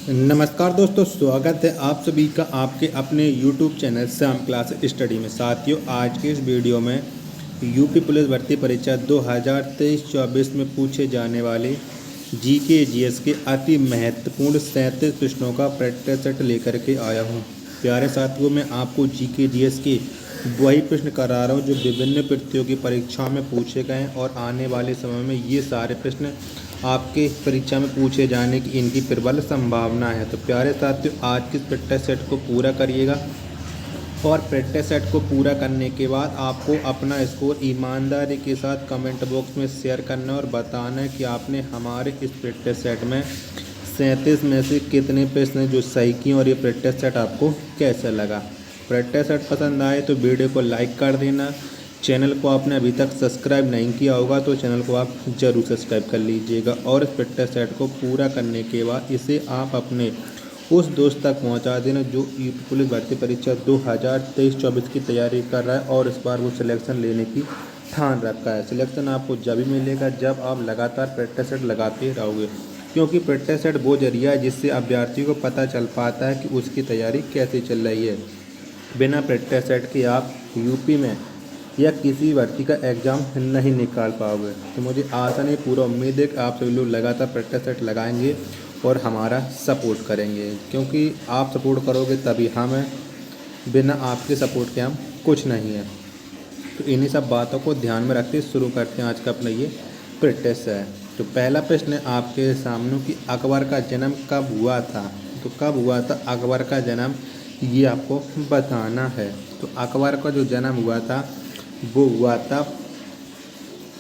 नमस्कार दोस्तों, स्वागत है आप सभी का आपके अपने YouTube channel Shyam class study में। साथियों, आज के इस वीडियो में यूपी पुलिस भर्ती परीक्षा 2023-24 में पूछे जाने वाले जीके जीएस के अति महत्वपूर्ण 37 प्रश्नों का प्रैक्टिस सेट लेकर के आया हूं। प्यारे साथियों, मैं आपको जीके जीएस के वही प्रश्न करा रहा हूं जो विभिन्न प्रतियोगी परीक्षाओं में पूछे गए हैं और आने वाले समय में ये सारे प्रश्न आपके परीक्षा में पूछे जाने की इनकी प्रबल संभावना है। तो प्यारे साथियों, आज के प्रैक्टिस सेट को पूरा करिएगा और प्रैक्टिस सेट को पूरा करने के बाद आपको अपना स्कोर ईमानदारी के साथ कमेंट बॉक्स में शेयर करना और बताना है कि आपने हमारे इस प्रैक्टिस सेट में 37 में से कितने प्रश्न जो सही किए और ये प्रैक्टिस सेट आपको कैसा लगा। प्रैक्टिस सेट पसंद आए तो वीडियो को लाइक कर देना। चैनल को आपने अभी तक सब्सक्राइब नहीं किया होगा तो चैनल को आप ज़रूर सब्सक्राइब कर लीजिएगा और इस प्रैक्टिस सेट को पूरा करने के बाद इसे आप अपने उस दोस्त तक पहुंचा देना जो यूपी पुलिस भर्ती परीक्षा 2023-24 की तैयारी कर रहा है और इस बार वो सिलेक्शन लेने की ठान रखा है। सिलेक्शन आपको जब भी मिलेगा जब आप लगातार प्रैक्टिस सेट लगाते रहोगे, क्योंकि प्रैक्टिस सेट वो जरिया है जिससे अभ्यर्थी को पता चल पाता है कि उसकी तैयारी कैसे चल रही है। बिना प्रैक्टिस सेट के आप यूपी में या किसी भर्ती का एग्ज़ाम नहीं निकाल पाओगे। तो मुझे आशा नहीं, पूरा उम्मीद है कि आप सभी लोग लगातार प्रैक्टिस सेट लगाएंगे और हमारा सपोर्ट करेंगे, क्योंकि आप सपोर्ट करोगे तभी हम हैं, बिना आपके सपोर्ट के हम कुछ नहीं है। तो इन्हीं सब बातों को ध्यान में रखते शुरू करते हैं आज का अपना ये प्रैक्टिस है। तो पहला प्रश्न है आपके सामने कि अकबर का जन्म कब हुआ था। तो कब हुआ था अकबर का जन्म, ये आपको बताना है। तो अकबर का जो जन्म हुआ था वो हुआ था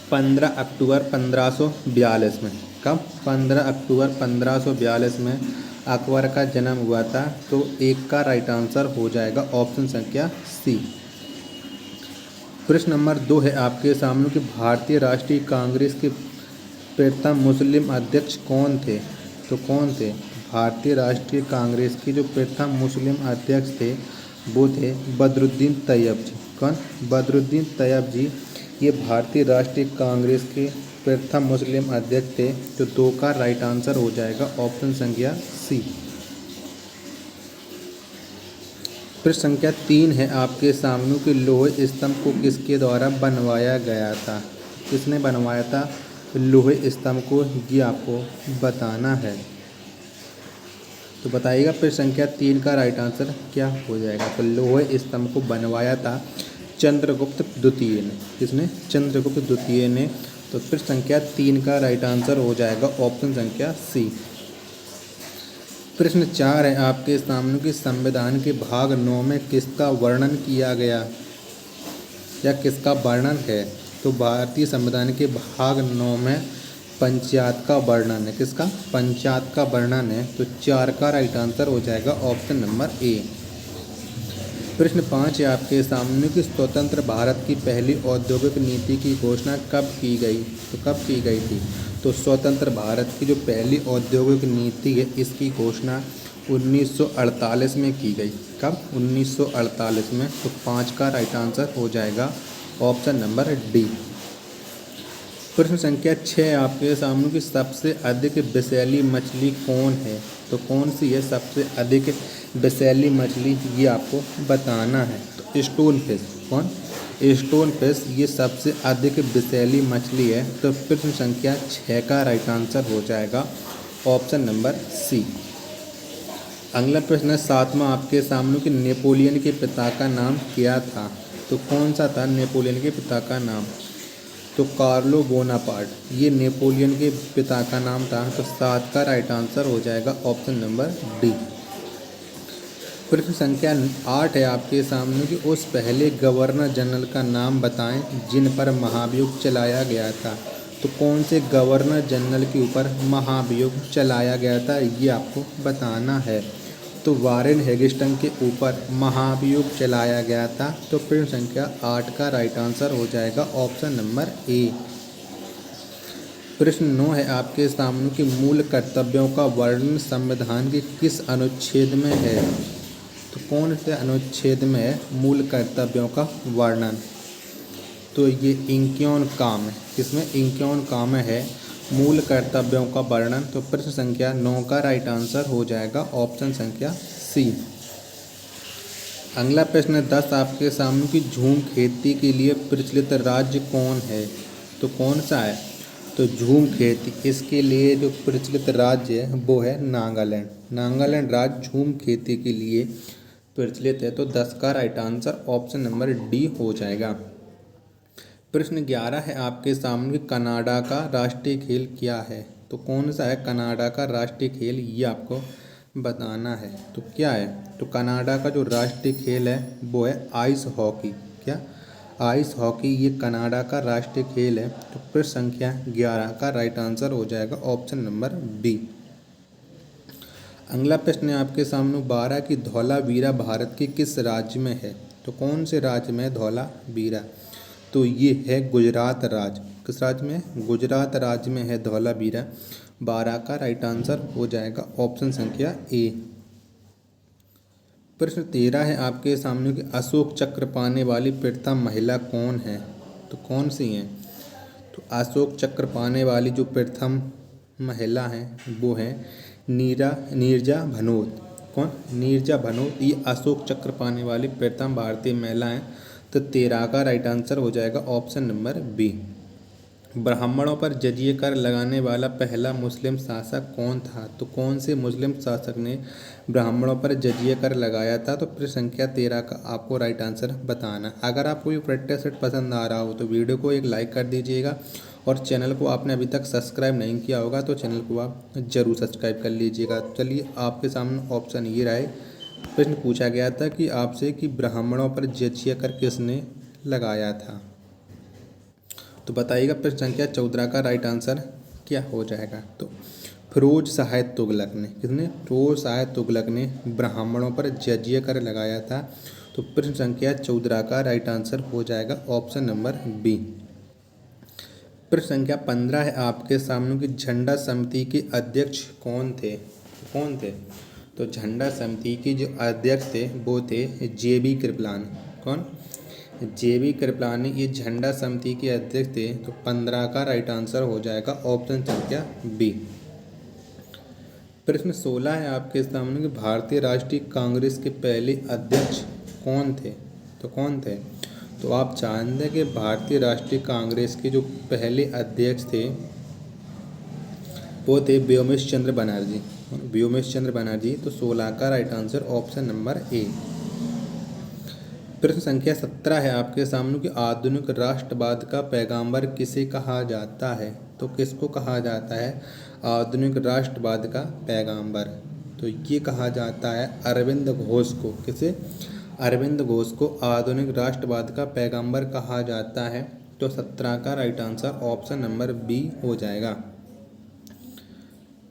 15 अक्टूबर 1542 में। कब? 15 अक्टूबर 1542 में अकबर का जन्म हुआ था। तो एक का राइट आंसर हो जाएगा ऑप्शन संख्या सी। प्रश्न नंबर 2 है आपके सामने कि भारतीय राष्ट्रीय कांग्रेस के प्रथम मुस्लिम अध्यक्ष कौन थे। तो कौन थे? भारतीय राष्ट्रीय कांग्रेस के जो प्रथम मुस्लिम अध्यक्ष थे वो थे बदरुद्दीन तैयब जी। कौन? बदरुद्दीन तैयब जी ये भारतीय राष्ट्रीय कांग्रेस के प्रथम मुस्लिम अध्यक्ष थे। तो 2 का राइट आंसर हो जाएगा ऑप्शन संख्या सी। प्रश्न संख्या 3 है आपके सामने कि लोहे स्तंभ को किसके द्वारा बनवाया गया था। किसने बनवाया था लोहे स्तंभ को, ये आपको बताना है। तो बताइएगा प्रश्न संख्या 3 का राइट आंसर क्या हो जाएगा। तो लोहे स्तंभ को बनवाया था चंद्रगुप्त द्वितीय ने। किसने? चंद्रगुप्त द्वितीय ने। तो प्रश्न संख्या 3 का राइट आंसर हो जाएगा ऑप्शन संख्या सी। प्रश्न 4 है आपके सामने कि संविधान के भाग 9 में किसका वर्णन किया गया या किसका वर्णन है। तो भारतीय संविधान के भाग 9 में पंचायत का वर्णन है। किसका? पंचायत का वर्णन है। तो 4 का राइट आंसर हो जाएगा ऑप्शन नंबर ए। प्रश्न 5 है आपके सामने कि स्वतंत्र भारत की पहली औद्योगिक नीति की घोषणा कब की गई। तो कब की गई थी? तो स्वतंत्र भारत की जो पहली औद्योगिक नीति है इसकी घोषणा 1948 में की गई। कब? 1948 में। तो 5 का राइट आंसर हो जाएगा ऑप्शन नंबर डी। प्रश्न संख्या 6 आपके सामने की सबसे अधिक विषैली मछली कौन है। तो कौन सी है सबसे अधिक विषैली मछली, ये आपको बताना है। तो स्टोन फिश। कौन? स्टोन फिश ये सबसे अधिक विषैली मछली है। तो प्रश्न संख्या 6 का राइट आंसर हो जाएगा ऑप्शन नंबर सी। अगला प्रश्न है 7वां आपके सामने कि नेपोलियन के पिता का नाम क्या था। तो कौन सा था नेपोलियन के पिता का नाम। तो कार्लो बोनापार्ट ये नेपोलियन के पिता का नाम था। तो 7 का राइट आंसर हो जाएगा ऑप्शन नंबर डी। प्रश्न संख्या 8 है आपके सामने कि उस पहले गवर्नर जनरल का नाम बताएं जिन पर महाभियोग चलाया गया था। तो कौन से गवर्नर जनरल के ऊपर महाभियोग चलाया गया था, ये आपको बताना है। तो वारेन हेगिस्टन के ऊपर महाभियोग चलाया गया था। तो प्रश्न संख्या 8 का राइट आंसर हो जाएगा ऑप्शन नंबर ए। प्रश्न 9 है आपके सामने कि मूल कर्तव्यों का वर्णन संविधान के किस अनुच्छेद में है। तो कौन से अनुच्छेद में है मूल कर्तव्यों का वर्णन। तो ये 51 काम है। किसमें? 51 काम है मूल कर्तव्यों का वर्णन। तो प्रश्न संख्या 9 का राइट आंसर हो जाएगा ऑप्शन संख्या सी। अगला प्रश्न 10 आपके सामने कि झूम खेती के लिए प्रचलित राज्य कौन है। तो कौन सा है। तो झूम खेती इसके लिए जो प्रचलित राज्य है वो है नागालैंड। नागालैंड राज्य झूम खेती के लिए प्रचलित है। तो 10 का right answer option number D हो जाएगा। प्रश्न 11 है आपके सामने कनाडा का राष्ट्रीय खेल क्या है। तो कौन सा है कनाडा का राष्ट्रीय खेल, ये आपको बताना है। तो क्या है। तो कनाडा का जो राष्ट्रीय खेल है वो है आइस हॉकी। क्या आइस हॉकी, ये कनाडा का राष्ट्रीय खेल है। तो प्रश्न संख्या 11 का राइट आंसर हो जाएगा ऑप्शन नंबर बी। अगला प्रश्न है आपके सामने 12 की धौलावीरा भारत के किस राज्य में है। तो कौन से राज्य में है धौलावीरा। तो ये है गुजरात राज्य। किस राज्य में है, गुजरात राज्य में है धौलावीरा। 12 का राइट आंसर हो जाएगा ऑप्शन संख्या ए। प्रश्न 13 है आपके सामने कि अशोक चक्र पाने वाली प्रथम महिला कौन है। तो कौन सी हैं। तो अशोक चक्र पाने वाली जो प्रथम महिला हैं वो है नीरजा भनोत। कौन, नीरजा भनोत, ये अशोक चक्र पाने वाली प्रथम भारतीय महिला हैं। तो 13 का राइट आंसर हो जाएगा ऑप्शन नंबर बी। ब्राह्मणों पर जजिए कर लगाने वाला पहला मुस्लिम शासक कौन था। तो कौन से मुस्लिम शासक ने ब्राह्मणों पर जजिए कर लगाया था। तो प्रश्न संख्या 13 का आपको राइट आंसर बताना। अगर आपको ये प्रैक्टिस सेट पसंद आ रहा हो तो वीडियो को एक लाइक कर दीजिएगा और चैनल को आपने अभी तक सब्सक्राइब नहीं किया होगा तो चैनल को आप जरूर सब्सक्राइब कर लीजिएगा। चलिए आपके सामने ऑप्शन ये रहा है। प्रश्न पूछा गया था कि आपसे कि ब्राह्मणों पर जजिया कर किसने लगाया था। तो बताइएगा प्रश्न संख्या 14 का राइट आंसर क्या हो जाएगा। तो फिरोज शाह तुगलक ने, किसने, फिरोज शाह तुगलक ने ब्राह्मणों पर जजिया कर लगाया था। तो प्रश्न संख्या 14 का राइट आंसर हो जाएगा ऑप्शन नंबर बी। प्रश्न संख्या 15 है आपके सामने कि झंडा समिति के अध्यक्ष कौन थे। कौन थे। तो झंडा समिति के जो अध्यक्ष थे वो थे जे.बी. कृपलानी। कौन, जे.बी. कृपलानी, ये झंडा समिति के अध्यक्ष थे। तो 15 का राइट आंसर हो जाएगा ऑप्शन संख्या बी। प्रश्न 16 है आपके सामने कि भारतीय राष्ट्रीय कांग्रेस के पहले अध्यक्ष कौन थे। तो कौन थे। तो आप जानते हैं कि भारतीय राष्ट्रीय कांग्रेस के जो पहले अध्यक्ष थे वो थे व्योमेश चंद्र बनर्जी। व्योमेश चंद्र बनर्जी। तो 16 का right answer option number A. प्रश्न संख्या 17 है आपके सामने कि आधुनिक राष्ट्रवाद का पैगंबर किसे कहा जाता है। तो किसको कहा जाता है आधुनिक राष्ट्रवाद का पैगंबर। तो ये कहा जाता है अरविंद घोष को। किसे, अरविंद घोष को आधुनिक राष्ट्रवाद का पैगंबर कहा जाता है। तो 17 का right answer option number B हो जाएगा।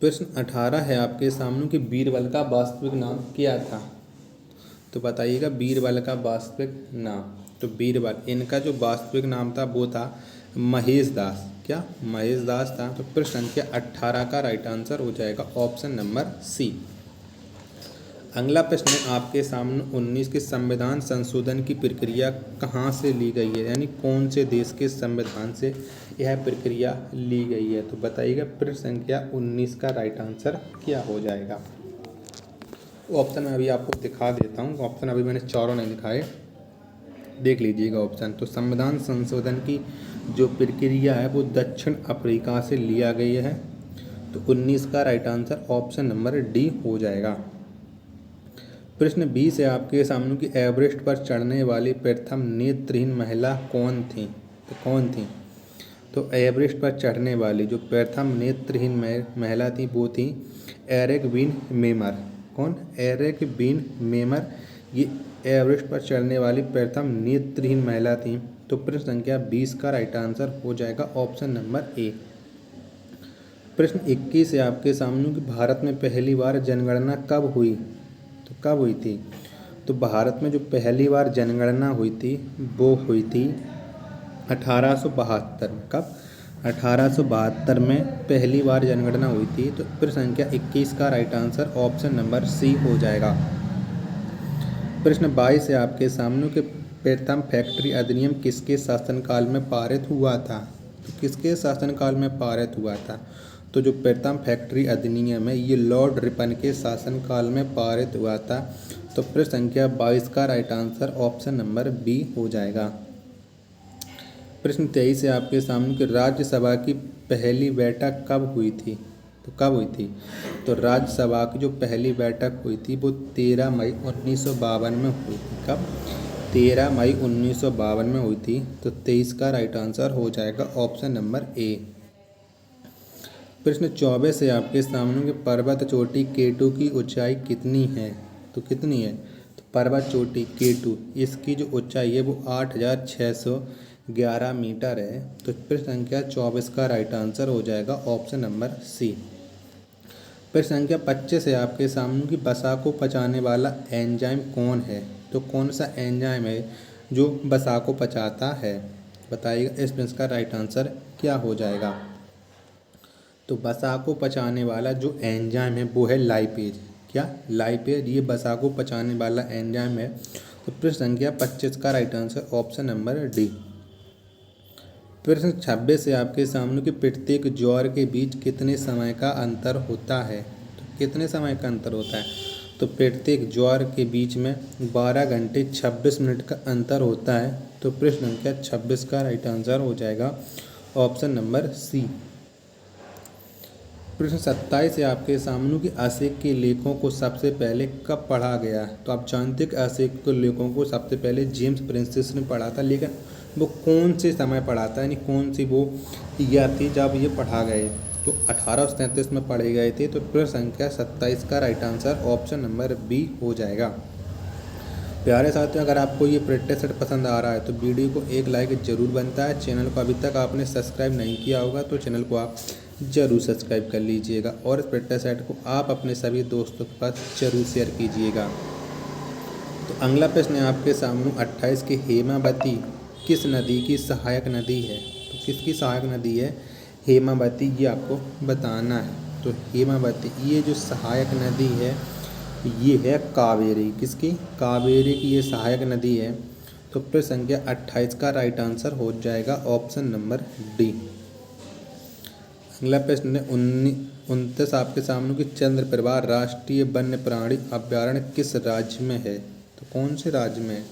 प्रश्न 18 है आपके सामने कि बीरबल का वास्तविक नाम क्या था। तो बताइएगा बीरबल का वास्तविक नाम। तो बीरबल, इनका जो वास्तविक नाम था वो था महेश दास। क्या, महेश दास था। तो प्रश्न संख्या 18 का राइट आंसर हो जाएगा ऑप्शन नंबर सी। अगला प्रश्न है आपके सामने 19 के संविधान संशोधन की प्रक्रिया कहाँ से ली गई है, यानी कौन से देश के संविधान से यह प्रक्रिया ली गई है। तो बताइएगा प्रश्न संख्या 19 का राइट आंसर क्या हो जाएगा। ऑप्शन मैं अभी आपको दिखा देता हूँ। ऑप्शन अभी मैंने चारों नहीं दिखाए, देख लीजिएगा ऑप्शन। तो संविधान संशोधन की जो प्रक्रिया है वो दक्षिण अफ्रीका से लिया गई है। तो 19 का right answer option number D हो जाएगा। प्रश्न 20 है आपके सामने कि एवरेस्ट पर चढ़ने वाली प्रथम नेत्रहीन महिला कौन थी। तो कौन थी। तो एवरेस्ट पर चढ़ने वाली जो प्रथम नेत्रहीन महिला थी वो थी एरिक बीन मेमर। कौन, एरिक बीन मेमर, ये एवरेस्ट पर चढ़ने वाली प्रथम नेत्रहीन महिला थी। तो प्रश्न संख्या 20 का राइट आंसर हो जाएगा ऑप्शन नंबर ए। प्रश्न 21 है आपके सामने कि भारत में पहली बार जनगणना कब हुई। तो कब हुई थी। तो भारत में जो पहली बार जनगणना हुई थी वो हुई थी 1872 में। कब, 1872 में पहली बार जनगणना हुई थी। तो प्रश्न संख्या 21 का right answer option number C हो जाएगा। प्रश्न 22 है आपके सामने कि प्रथम फैक्ट्री अधिनियम किसके शासनकाल में पारित हुआ था। तो किसके शासनकाल में पारित हुआ था? तो जो प्रथम फैक्ट्री अधिनियम है ये लॉर्ड रिपन के शासनकाल में पारित हुआ था। तो प्रश्न संख्या 22 का right answer option number B हो जाएगा। प्रश्न 23 है आपके सामने कि राज्यसभा की पहली बैठक कब हुई थी? तो कब हुई थी? तो राज्यसभा की जो पहली बैठक हुई थी वो 13 मई 1952 में हुई थी। कब? 13 मई 1952 में हुई थी। तो 23 का राइट आंसर हो जाएगा ऑप्शन नंबर ए। प्रश्न 24 है आपके सामने कि पर्वत चोटी K2 की ऊंचाई कितनी है? तो कितनी है? तो पर्वत चोटी K2 इसकी जो ऊंचाई है वो 8611 मीटर है। तो प्रश्न संख्या 24 का राइट आंसर हो जाएगा ऑप्शन नंबर सी। प्रश्न संख्या 25 है आपके सामने कि वसा को पचाने वाला एंजाइम कौन है? तो कौन सा एंजाइम है जो वसा को पचाता है? बताइएगा। इस प्रश्न का राइट आंसर क्या हो जाएगा? तो वसा को पचाने वाला जो एंजाइम है वो है लाइपेज। क्या? लाइपेज ये वसा को पचाने वाला एंजाइम है। तो प्रश्न संख्या 25 का right answer option number D. प्रश्न 26 है आपके सामने कि प्रत्येक ज्वार के बीच कितने समय का अंतर होता है? तो कितने समय का अंतर होता है? तो प्रत्येक ज्वार के बीच में 12 घंटे 26 मिनट का अंतर होता है। तो प्रश्न संख्या 26 का राइट आंसर हो जाएगा ऑप्शन नंबर सी। प्रश्न 27 है आपके सामने कि अशोक के लेखों को सबसे पहले कब पढ़ा गया? तो आप जानते हैं कि अशोक के लेखों को सबसे पहले जेम्स प्रिंसेस ने पढ़ा था, लेकिन वो कौन से समय पढ़ा था, यानी कौन सी वो ईयर थी जब ये पढ़ा गए? तो 1837 में पढ़े गए थे। तो प्रश्न संख्या 27 का right answer option number B हो जाएगा। प्यारे साथियों, अगर आपको ये प्रैक्टिस सेट पसंद आ रहा है तो वीडियो को एक लाइक जरूर बनता है। चैनल को अभी तक आपने सब्सक्राइब नहीं किया होगा तो चैनल को आप जरूर सब्सक्राइब कर लीजिएगा और इस प्रैक्टिस सेट को आप अपने सभी दोस्तों के पास जरूर शेयर कीजिएगा। तो अगला प्रश्न है आपके सामने 28 की हेमावती किस नदी की सहायक नदी है? तो किसकी सहायक नदी है हेमावती, ये आपको बताना है। तो हेमावती ये जो सहायक नदी है ये है कावेरी। किसकी? कावेरी की ये सहायक नदी है। तो प्रश्न संख्या 28 का राइट आंसर हो जाएगा ऑप्शन नंबर डी। अगला प्रश्न है 29 आपके सामने कि चंद्रप्रभा राष्ट्रीय वन्य प्राणी अभ्यारण्य किस राज्य में है? तो कौन से राज्य में है?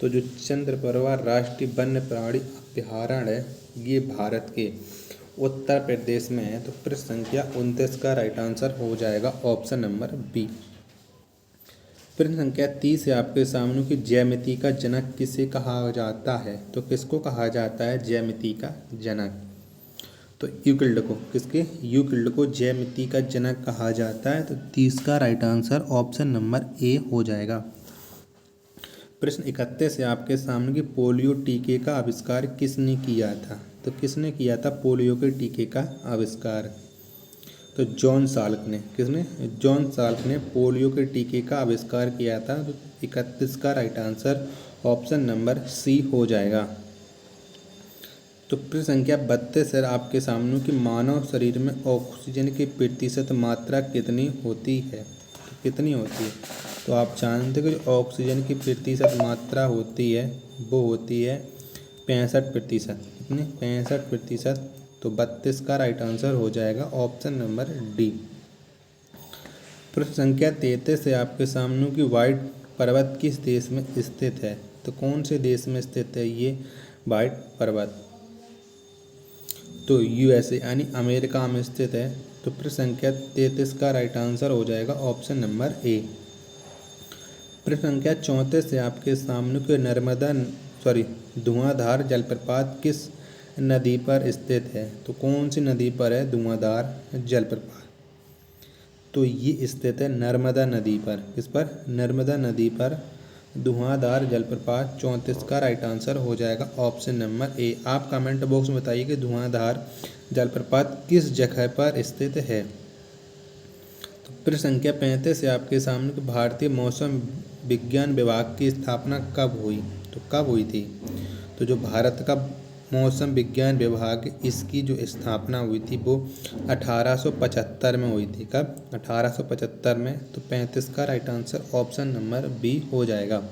तो जो चंद्रप्रभा राष्ट्रीय वन्य प्राणी अभ्यारण्य है ये भारत के उत्तर प्रदेश में है। तो प्रश्न संख्या 29 का राइट आंसर हो जाएगा ऑप्शन नंबर बी। प्रश्न संख्या 30 है आपके सामने कि ज्यामिति का जनक किसे कहा जाता है? तो किसको कहा जाता है ज्यामिति का जनक? तो यूक्लिड को। किसके? यूक्लिड को ज्यामिति का जनक कहा जाता है। तो 30 का right answer option number A हो जाएगा। प्रश्न 31 है आपके सामने कि पोलियो टीके का आविष्कार किसने किया था? तो किसने किया था पोलियो के टीके का आविष्कार? तो जॉन साल्क ने। किसने? जॉन साल्क ने पोलियो के टीके का आविष्कार किया था। तो 31 का right answer option number C हो जाएगा। तो प्रश्न संख्या 32 है आपके सामने कि मानव शरीर में ऑक्सीजन की प्रतिशत मात्रा कितनी होती है? तो कितनी होती है? तो आप जानते हैं कि ऑक्सीजन की प्रतिशत मात्रा होती है वो होती है 65%। कितनी? 65%। तो 32 का राइट आंसर हो जाएगा ऑप्शन नंबर डी। प्रश्न संख्या 33 है आपके सामने कि व्हाइट पर्वत किस देश में स्थित है? तो कौन से देश में स्थित है ये व्हाइट पर्वत? तो यूएसए यानी अमेरिका में स्थित है। तो प्रश्न संख्या 33 का राइट आंसर हो जाएगा ऑप्शन नंबर ए। प्रश्न संख्या 34 है आपके सामने कि धुआंधार जलप्रपात किस नदी पर स्थित है? तो कौन सी नदी पर है धुआंधार जलप्रपात? तो ये स्थित है नर्मदा नदी पर। किस पर? नर्मदा नदी पर धुआंधार जलप्रपात। 34 का राइट आंसर हो जाएगा ऑप्शन नंबर ए। आप कमेंट बॉक्स में बताइए कि धुआंधार जलप्रपात किस जगह पर स्थित है। तो प्रश्न संख्या 35 है आपके सामने कि भारतीय मौसम विज्ञान विभाग की स्थापना कब हुई? तो कब हुई थी? तो जो भारत का मौसम विज्ञान विभाग इसकी जो स्थापना हुई थी वो 1875 में हुई थी। कब? 1875 में। तो 35 का right answer option number B हो जाएगा।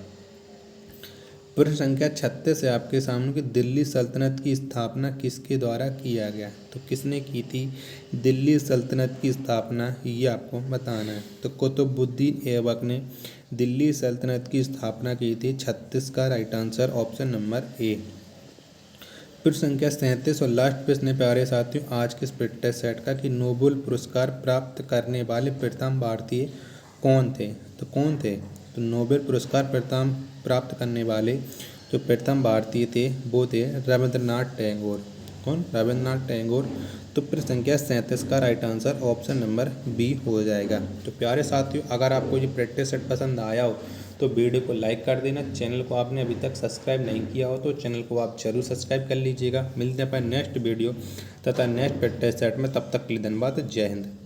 प्रश्न संख्या 36 है आपके सामने कि दिल्ली सल्तनत की स्थापना किसके द्वारा किया गया। तो किसने की थी दिल्ली सल्तनत की स्थापना, ये आपको बताना है। तो कुतुबुद्दीन ऐबक ने दिल्ली सल्तनत की स्थापना की थी। 36 का right answer option number A. प्रश्न संख्या 37 और लास्ट प्रश्न है प्यारे साथियों आज के प्रैक्टिस सेट का कि नोबेल पुरस्कार प्राप्त करने वाले प्रथम भारतीय कौन थे। तो कौन थे, तो नोबेल पुरस्कार प्रथम प्राप्त करने वाले जो प्रथम भारतीय थे वो थे रविंद्रनाथ टैगोर। कौन, रविंद्रनाथ टैगोर। तो प्रश्न संख्या 37 का right answer option number B हो जाएगा। तो प्यारे साथियों अगर आपको ये प्रैक्टिस सेट पसंद आया हो तो वीडियो को लाइक कर देना। चैनल को आपने अभी तक सब्सक्राइब नहीं किया हो तो चैनल को आप जरूर सब्सक्राइब कर लीजिएगा। मिलते हैं अपन नेक्स्ट वीडियो तथा नेक्स्ट प्रैक्टिस सेट में, तब तक के लिए धन्यवाद। जय हिंद।